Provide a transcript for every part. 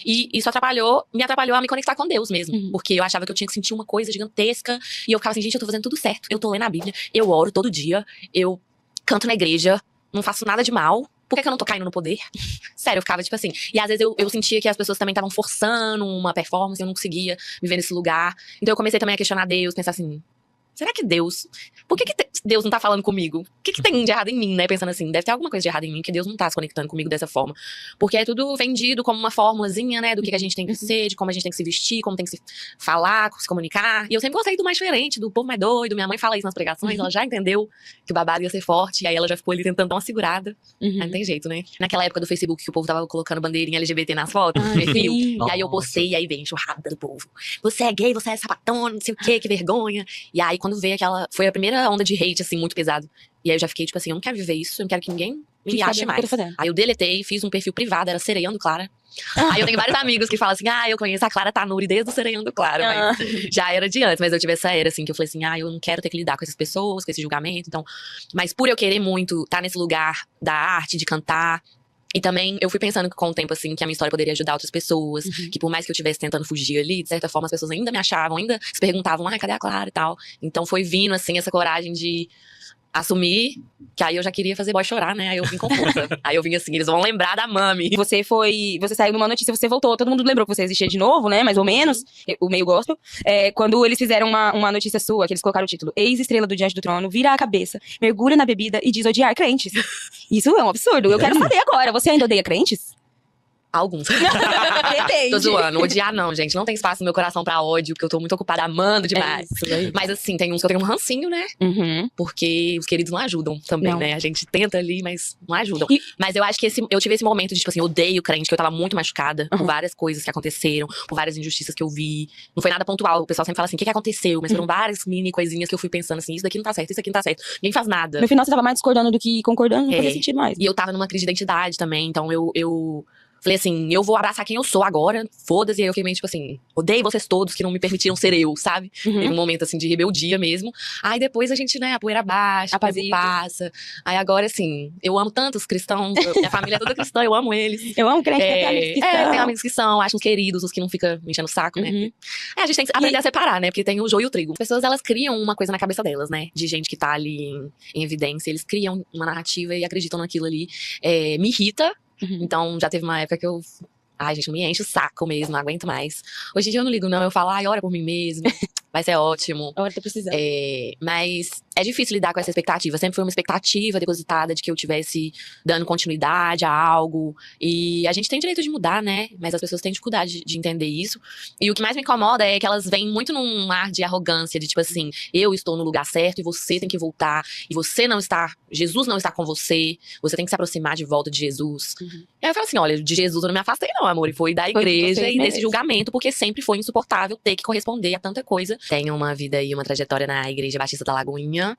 E isso me atrapalhou a me conectar com Deus mesmo. Porque eu achava que eu tinha que sentir uma coisa gigantesca. E eu ficava assim, gente, eu tô fazendo tudo certo. Eu tô lendo a Bíblia, eu oro todo dia, eu canto na igreja, não faço nada de mal. Por que eu não tô caindo no poder? Sério, eu ficava tipo assim. E às vezes eu sentia que as pessoas também estavam forçando uma performance, eu não conseguia me ver nesse lugar. Então eu comecei também a questionar Deus, pensar assim, será que Deus... Por que Deus não tá falando comigo? O que tem de errado em mim, né? Pensando assim, deve ter alguma coisa de errado em mim, que Deus não tá se conectando comigo dessa forma. Porque é tudo vendido como uma formulazinha, né? Do que a gente tem que ser, de como a gente tem que se vestir, como tem que se falar, se comunicar. E eu sempre gostei do mais diferente, do povo mais doido. Minha mãe fala isso nas pregações, ela já entendeu que o babado ia ser forte. E aí ela já ficou ali tentando dar uma segurada. Aí não tem jeito, né? Naquela época do Facebook que o povo tava colocando bandeirinha LGBT nas fotos, no perfil. E aí eu postei, e aí vem enxurrada do povo. Você é gay, você é sapatona, não sei o quê, que vergonha. E aí quando veio aquela... Foi a primeira onda de hate, assim, muito pesado. E aí eu já fiquei, tipo assim, eu não quero viver isso, eu não quero que ninguém me ache mais. Aí eu deletei, fiz um perfil privado, era Sereiando Clara. Aí eu tenho vários amigos que falam assim, eu conheço a Clara Tanuri desde o Sereiando Clara. Mas já era de antes, mas eu tive essa era, assim, que eu falei assim, eu não quero ter que lidar com essas pessoas, com esse julgamento, então... Mas por eu querer muito estar nesse lugar da arte, de cantar... E também, eu fui pensando com o tempo, assim, que a minha história poderia ajudar outras pessoas. Que por mais que eu estivesse tentando fugir ali, de certa forma, as pessoas ainda me achavam, ainda se perguntavam, cadê a Clara e tal. Então foi vindo, assim, essa coragem de assumir, que aí eu já queria fazer boy chorar, né? Aí eu vim com força. Aí eu vim assim, eles vão lembrar da Mami. Você saiu numa notícia, você voltou, todo mundo lembrou que você existia de novo, né? Mais ou menos, o meio gospel. Quando eles fizeram uma notícia sua, que eles colocaram o título, ex-estrela do Diante do Trono, vira a cabeça, mergulha na bebida e diz odiar crentes. Isso é um absurdo. Eu quero saber agora, você ainda odeia crentes? Alguns. Depende. Tô zoando. Odiar não, gente. Não tem espaço no meu coração pra ódio, porque eu tô muito ocupada amando demais. Mas assim, tem uns que eu tenho um rancinho, né? Porque os queridos não ajudam também, né? A gente tenta ali, mas não ajudam. Mas eu acho que eu tive esse momento de, tipo assim, odeio crente, que eu tava muito machucada por várias coisas que aconteceram, por várias injustiças que eu vi. Não foi nada pontual. O pessoal sempre fala assim, o que aconteceu? Mas foram várias mini coisinhas que eu fui pensando assim, isso daqui não tá certo, isso aqui não tá certo. Ninguém faz nada. No final você tava mais discordando do que concordando, não fazia sentido mais. E eu tava numa crise de identidade também, então eu falei assim, eu vou abraçar quem eu sou agora, foda-se. E aí eu fiquei meio tipo assim, odeio vocês todos que não me permitiram ser eu, sabe? Teve um momento assim de rebeldia mesmo. Aí depois a gente, né, a poeira baixa, o tempo passa. Aí agora assim, eu amo tanto os cristãos, minha família é toda cristã, eu amo eles. Eu amo crente, tem amigos que são. Tem amigos que são, acho uns queridos, os que não ficam me enchendo o saco, né? A gente tem que aprender a separar, né? Porque tem o joio e o trigo. As pessoas, elas criam uma coisa na cabeça delas, né? De gente que tá ali em evidência. Eles criam uma narrativa e acreditam naquilo ali. Me irrita. Então, já teve uma época que eu... gente, me enche o saco mesmo, não aguento mais. Hoje em dia eu não ligo, não. Eu falo, ora por mim mesmo. Vai ser ótimo. A hora tá precisando. Mas é difícil lidar com essa expectativa. Sempre foi uma expectativa depositada de que eu tivesse dando continuidade a algo. E a gente tem direito de mudar, né? Mas as pessoas têm dificuldade de entender isso. E o que mais me incomoda é que elas vêm muito num ar de arrogância, de tipo assim, eu estou no lugar certo e você tem que voltar. E você não está, Jesus não está com você. Você tem que se aproximar de volta de Jesus. E aí eu falo assim, olha, de Jesus eu não me afastei não, amor. E foi da igreja e desse julgamento, porque sempre foi insuportável ter que corresponder a tanta coisa. Tenho uma vida e uma trajetória na Igreja Batista da Lagoinha,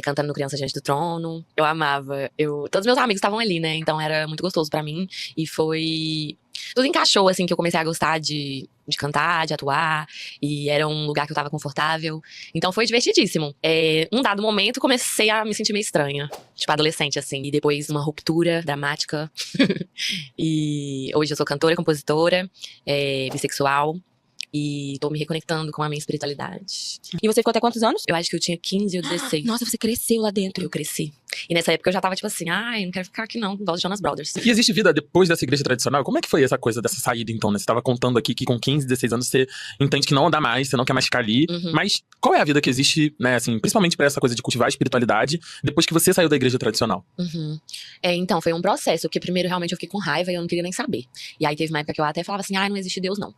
cantando no Criança Diante do Trono. Eu amava. Todos meus amigos estavam ali, né? Então era muito gostoso pra mim. E foi... Tudo encaixou, assim, que eu comecei a gostar de cantar, de atuar. E era um lugar que eu tava confortável. Então foi divertidíssimo. Um dado momento, comecei a me sentir meio estranha. Tipo, adolescente, assim. E depois uma ruptura dramática. E hoje eu sou cantora, compositora, bissexual. E tô me reconectando com a minha espiritualidade. E você ficou até quantos anos? Eu acho que eu tinha 15 ou 16. Nossa, você cresceu lá dentro. Eu cresci. E nessa época eu já tava tipo assim, não quero ficar aqui não, gosto de Jonas Brothers. E existe vida depois dessa igreja tradicional? Como é que foi essa coisa dessa saída então, né? Você tava contando aqui que com 15, 16 anos você entende que não dá mais, você não quer mais ficar ali. Mas qual é a vida que existe, né, assim, principalmente pra essa coisa de cultivar a espiritualidade, depois que você saiu da igreja tradicional? Então, foi um processo, porque primeiro realmente eu fiquei com raiva e eu não queria nem saber. E aí teve uma época que eu até falava assim, não existe Deus não.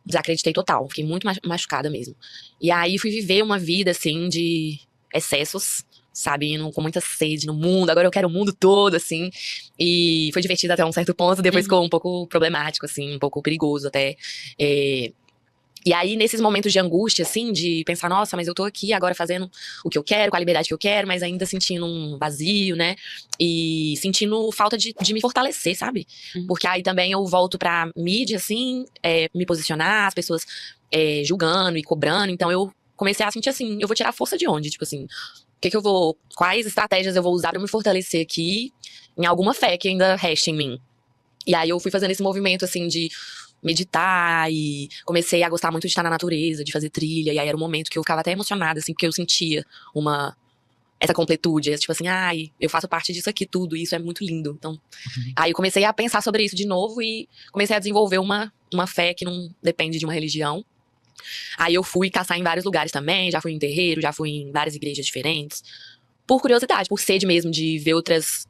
Desacreditei total, fiquei muito machucada mesmo. E aí fui viver uma vida, assim, de excessos, sabe, indo com muita sede no mundo, agora eu quero o mundo todo, assim. E foi divertido até um certo ponto, depois ficou um pouco problemático, assim, um pouco perigoso até. E aí, nesses momentos de angústia, assim, de pensar, nossa, mas eu tô aqui agora fazendo o que eu quero, com a liberdade que eu quero, mas ainda sentindo um vazio, né? E sentindo falta de me fortalecer, sabe? Porque aí também eu volto pra mídia, assim, me posicionar, as pessoas julgando e cobrando. Então eu comecei a sentir assim, eu vou tirar força de onde? Tipo assim, quais estratégias eu vou usar pra me fortalecer aqui em alguma fé que ainda reste em mim? E aí eu fui fazendo esse movimento, assim, de meditar e comecei a gostar muito de estar na natureza, de fazer trilha. E aí era um momento que eu ficava até emocionada, assim, porque eu sentia essa completude. Tipo assim, ai, eu faço parte disso aqui tudo, e isso é muito lindo. Então, aí eu comecei a pensar sobre isso de novo e comecei a desenvolver uma fé que não depende de uma religião. Aí eu fui caçar em vários lugares também, já fui em terreiro, já fui em várias igrejas diferentes. Por curiosidade, por sede mesmo de ver outras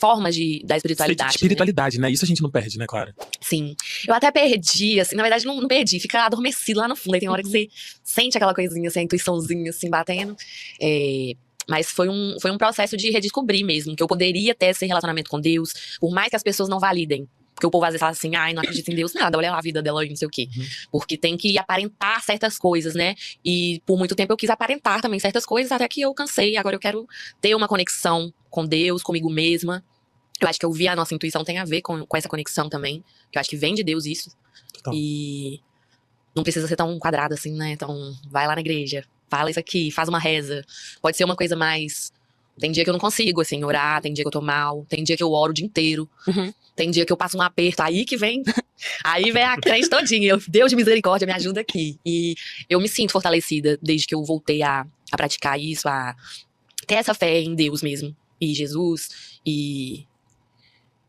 formas da espiritualidade. Espiritualidade, né? Isso a gente não perde, né, Clara? Sim. Eu até perdi, assim, na verdade não perdi, fica adormecido lá no fundo. Aí tem hora que você sente aquela coisinha, assim, a intuiçãozinha, assim, batendo. Mas foi um processo de redescobrir mesmo, que eu poderia ter esse relacionamento com Deus, por mais que as pessoas não validem. Porque o povo às vezes fala assim, ai, não acredito em Deus, nada, olha lá a vida dela e não sei o quê. Porque tem que aparentar certas coisas, né? E por muito tempo eu quis aparentar também certas coisas, até que eu cansei. Agora eu quero ter uma conexão com Deus, comigo mesma. Eu acho que ouvir a nossa intuição tem a ver com essa conexão também. Que eu acho que vem de Deus isso. Total. E não precisa ser tão quadrado assim, né? Então, vai lá na igreja, fala isso aqui, faz uma reza. Pode ser uma coisa mais... Tem dia que eu não consigo, assim, orar, tem dia que eu tô mal, tem dia que eu oro o dia inteiro. Tem dia que eu passo um aperto, aí vem a crente todinha. Deus de misericórdia, me ajuda aqui. E eu me sinto fortalecida desde que eu voltei a praticar isso, a ter essa fé em Deus mesmo. E Jesus, e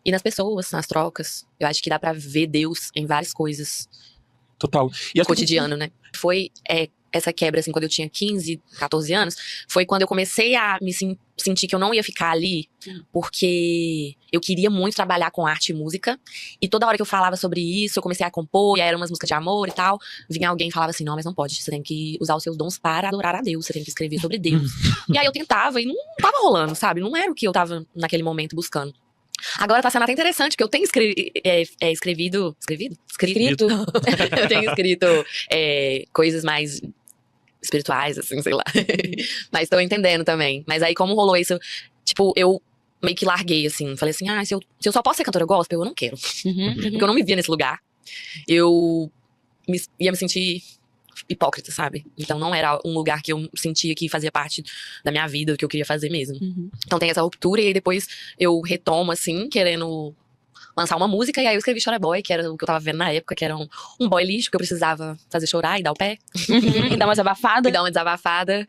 nas pessoas, nas trocas. Eu acho que dá pra ver Deus em várias coisas. Total. E No cotidiano, né? Foi essa quebra, assim, quando eu tinha 15, 14 anos, foi quando eu comecei a me sentir que eu não ia ficar ali, porque eu queria muito trabalhar com arte e música, e toda hora que eu falava sobre isso, eu comecei a compor, e aí eram umas músicas de amor e tal, vinha alguém e falava assim, não, mas não pode, você tem que usar os seus dons para adorar a Deus, você tem que escrever sobre Deus. E aí eu tentava, e não tava rolando, sabe? Não era o que eu tava naquele momento buscando. Agora tá sendo até interessante, porque eu tenho escrito? Eu tenho escrito coisas mais espirituais, assim, sei lá. Mas tô entendendo também. Mas aí como rolou isso, tipo, eu meio que larguei, assim. Falei assim, se eu só posso ser cantora gospel, eu não quero. Porque eu não me via nesse lugar. Eu ia me sentir hipócrita, sabe? Então não era um lugar que eu sentia que fazia parte da minha vida, do que eu queria fazer mesmo. Então tem essa ruptura, e aí depois eu retomo, assim, querendo lançar uma música, e aí eu escrevi Chora Boy, que era o que eu tava vendo na época, que era um boy lixo, que eu precisava fazer chorar e dar o pé. E dar uma desabafada. E dar uma desabafada.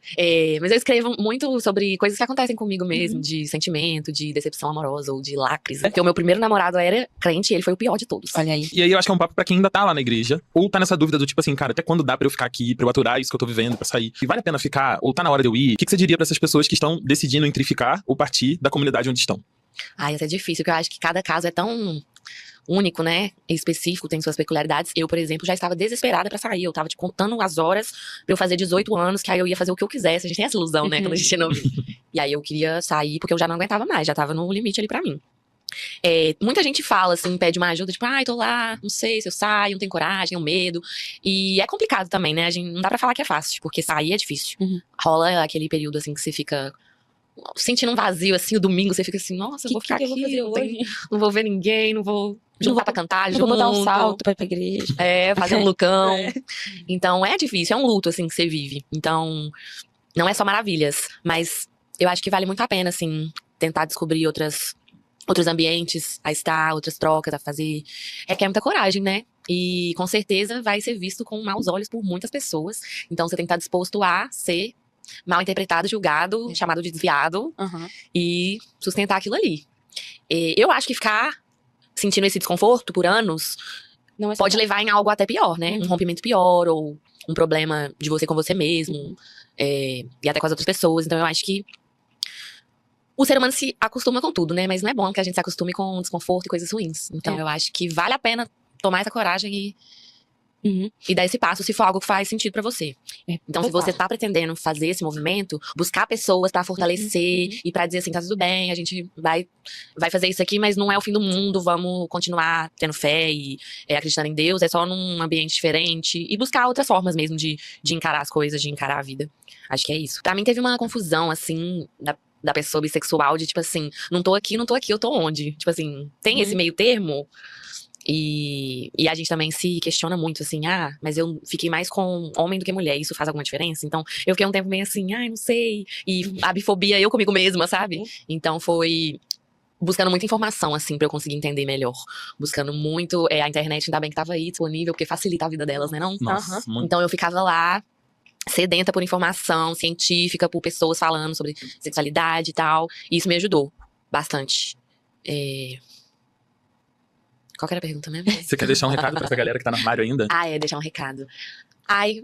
Mas eu escrevo muito sobre coisas que acontecem comigo mesmo, de sentimento, de decepção amorosa ou de lacres. Porque o meu primeiro namorado era crente e ele foi o pior de todos. Olha aí. E aí eu acho que é um papo pra quem ainda tá lá na igreja, ou tá nessa dúvida do tipo assim, cara, até quando dá pra eu ficar aqui, pra eu aturar isso que eu tô vivendo, pra sair? E vale a pena ficar, ou tá na hora de eu ir? O que você diria pra essas pessoas que estão decidindo entre ficar ou partir da comunidade onde estão? Isso é difícil, porque eu acho que cada caso é tão único, né? Específico, tem suas peculiaridades. Eu, por exemplo, já estava desesperada pra sair. Eu tava, tipo, contando as horas pra eu fazer 18 anos, que aí eu ia fazer o que eu quisesse. A gente tem essa ilusão, né? Quando a gente não vive. E aí eu queria sair, porque eu já não aguentava mais. Já tava no limite ali pra mim. Muita gente fala, assim, pede uma ajuda, tipo, tô lá, não sei se eu saio, não tenho coragem, tenho medo. E é complicado também, né? Não dá pra falar que é fácil, porque sair é difícil. Rola aquele período, assim, que você fica sentindo um vazio, assim, o domingo você fica assim, nossa, eu vou ficar aqui, não vou ver ninguém, não vou juntar pra cantar junto. Vou botar um salto pra ir pra igreja. Fazer um lucão. Então é difícil, é um luto, assim, que você vive. Então, não é só maravilhas, mas eu acho que vale muito a pena, assim, tentar descobrir outros ambientes a estar, outras trocas a fazer. Requer muita coragem, né? E com certeza vai ser visto com maus olhos por muitas pessoas. Então você tem que estar disposto a ser mal interpretado, julgado, chamado de desviado e sustentar aquilo ali. Eu acho que ficar sentindo esse desconforto por anos pode levar em algo até pior, né? Um rompimento pior, ou um problema de você com você mesmo, e até com as outras pessoas. Então eu acho que o ser humano se acostuma com tudo, né? Mas não é bom que a gente se acostume com desconforto e coisas ruins. Então eu acho que vale a pena tomar essa coragem e dar esse passo, se for algo que faz sentido pra você. Então, se você tá pretendendo fazer esse movimento, buscar pessoas pra fortalecer e pra dizer assim, tá tudo bem, a gente vai fazer isso aqui, mas não é o fim do mundo, vamos continuar tendo fé e acreditando em Deus, é só num ambiente diferente. E buscar outras formas mesmo de encarar as coisas, de encarar a vida. Acho que é isso. Pra mim teve uma confusão, assim, da pessoa bissexual, de tipo assim, não tô aqui, eu tô onde? Tipo assim, tem esse meio termo? E a gente também se questiona muito, assim, mas eu fiquei mais com homem do que mulher, isso faz alguma diferença? Então, eu fiquei um tempo meio assim, não sei. E a bifobia eu comigo mesma, sabe? Então foi buscando muita informação, assim, pra eu conseguir entender melhor. Buscando muito, a internet ainda bem que tava aí disponível, porque facilita a vida delas, né não? Nossa, muito. Então eu ficava lá, sedenta por informação científica, por pessoas falando sobre sexualidade e tal. E isso me ajudou bastante. Qual que era a pergunta mesmo? Você quer deixar um recado pra essa galera que tá no armário ainda? Deixar um recado.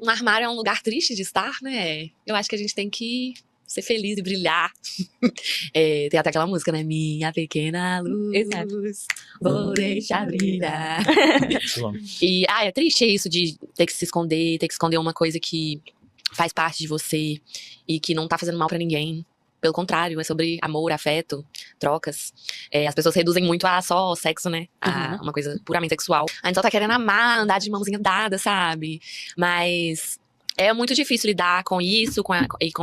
Um armário é um lugar triste de estar, né? Eu acho que a gente tem que ser feliz e brilhar. Tem até aquela música, né? Minha pequena luz, vou deixar brilhar. E, é triste isso de ter que se esconder, ter que esconder uma coisa que faz parte de você e que não tá fazendo mal pra ninguém. Pelo contrário, é sobre amor, afeto, trocas. As pessoas reduzem muito a só sexo, né? A uma coisa puramente sexual. A gente só tá querendo amar, andar de mãozinha dada, sabe? Mas é muito difícil lidar com isso, com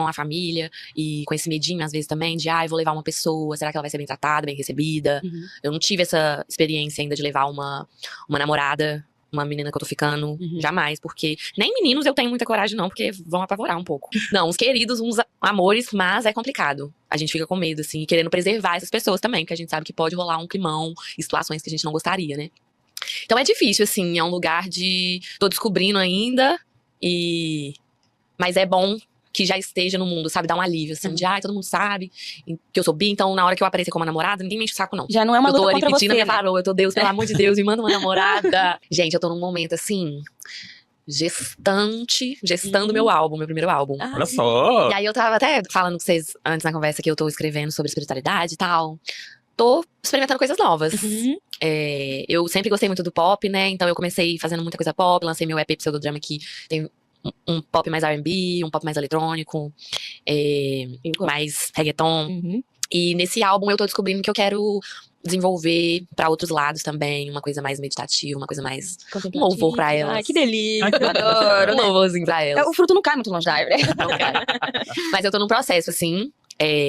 a família, e com esse medinho, às vezes, também, de eu vou levar uma pessoa, será que ela vai ser bem tratada, bem recebida? Eu não tive essa experiência ainda de levar uma namorada, uma menina que eu tô ficando, jamais, porque nem meninos eu tenho muita coragem não, porque vão apavorar um pouco. Não, uns queridos, uns amores, mas é complicado. A gente fica com medo, assim, querendo preservar essas pessoas também, porque a gente sabe que pode rolar um climão, e situações que a gente não gostaria, né? Então é difícil, assim, é um lugar de... tô descobrindo ainda, mas é bom que já esteja no mundo, sabe? Dá um alívio, assim, de todo mundo sabe que eu sou bi, então na hora que eu aparecer como namorada, ninguém me enche o saco, não. Já não é uma luta contra Eu tô ali pedindo a minha você, né? varoa, eu tô, Deus, pelo amor de Deus, me manda uma namorada. Gente, eu tô num momento, assim, gestando meu álbum, meu primeiro álbum. Olha só! E aí eu tava até falando com vocês antes na conversa que eu tô escrevendo sobre espiritualidade e tal. Tô experimentando coisas novas. Eu sempre gostei muito do pop, né? Então eu comecei fazendo muita coisa pop, lancei meu EP Pseudodrama que tem um pop mais R&B, um pop mais eletrônico, mais reggaeton. E nesse álbum eu tô descobrindo que eu quero desenvolver pra outros lados também, uma coisa mais meditativa, uma coisa mais... um louvor pra elas. Ai, que delícia, eu adoro, Um né? louvorzinho pra elas. O fruto não cai muito longe da árvore. Não cai. Mas eu tô num processo, assim,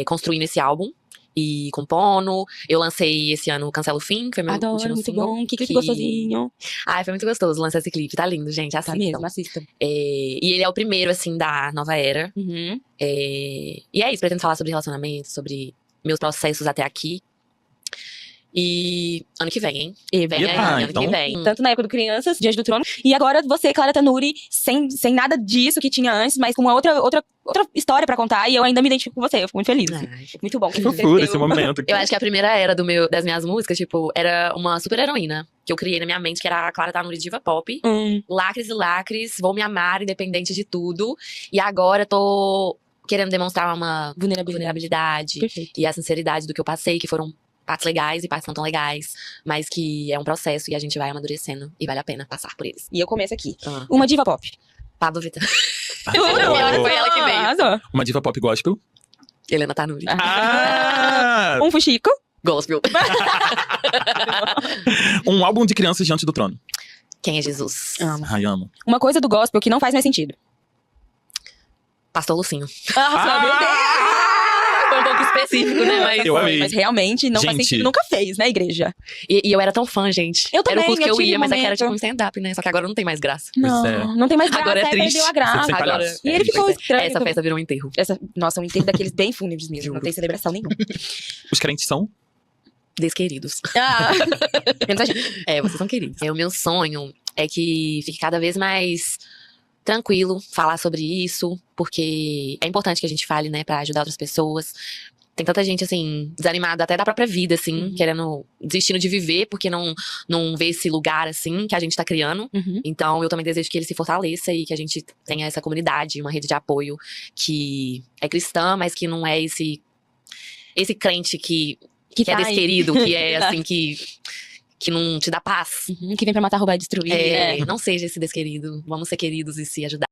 construindo esse álbum. E compondo. Eu lancei esse ano Cancela o Fim, que foi meu Adoro, último muito single. bom. Que clipe gostosinho. Foi muito gostoso lançar esse clipe. Tá lindo, gente. Tá Assistam. mesmo, assistam. E ele é o primeiro, assim, da nova era. E é isso, pretendo falar sobre relacionamento, sobre meus processos até aqui. E ano que vem, hein? Vem aí, ano que vem. Tanto na época do Crianças, Diante do Trono. E agora você, Clara Tanuri, sem nada disso que tinha antes, mas com uma outra história pra contar. E eu ainda me identifico com você. Eu fico muito feliz. Muito bom. Que fofura esse momento. Eu acho que a primeira era das minhas músicas, tipo, era uma super heroína. Que eu criei na minha mente, que era a Clara Tanuri diva pop. Lacres e lacres, vou me amar independente de tudo. E agora tô querendo demonstrar uma vulnerabilidade. Perfeito. E a sinceridade do que eu passei, que foram partes legais e partes não tão legais, mas que é um processo e a gente vai amadurecendo e vale a pena passar por eles. E eu começo aqui. Uma diva pop. Pablo Vittar. Foi ela que veio. Arrasou. Uma diva pop gospel. Helena Tanuri. Um fuxico. Gospel. Um álbum de crianças diante do trono. Quem é Jesus? Ai, amo. Uma coisa do gospel que não faz mais sentido. Pastor Lucinho. Meu Deus! Foi um pouco específico, né? Mas, Eu amei. Mas realmente não faz Gente. sentido. Nunca fez, né, igreja? E eu era tão fã, gente. Eu também, Era o curso que eu eu tive ia, um mas é que era momento. tipo um stand-up, né? Só que agora não tem mais graça. Não, é. não tem mais graça. Agora é aí triste. perdeu a graça. Sem Agora, palhaço. E ele ficou estranho. Essa festa virou um enterro. Nossa, um enterro daqueles bem fúnebres mesmo. Não tem celebração nenhuma. Os crentes são? Desqueridos. Menos a gente. Vocês são queridos. O meu sonho é que fique cada vez mais tranquilo falar sobre isso, porque é importante que a gente fale, né, pra ajudar outras pessoas. Tem tanta gente, assim, desanimada até da própria vida, assim, querendo, desistindo de viver, porque não vê esse lugar, assim, que a gente tá criando. Então, eu também desejo que ele se fortaleça e que a gente tenha essa comunidade, uma rede de apoio que é cristã, mas que não é esse crente que é tá aí. desquerido, que é, assim, que não te dá paz. Que vem pra matar, roubar e destruir. Não seja esse desquerido. Vamos ser queridos e se ajudar.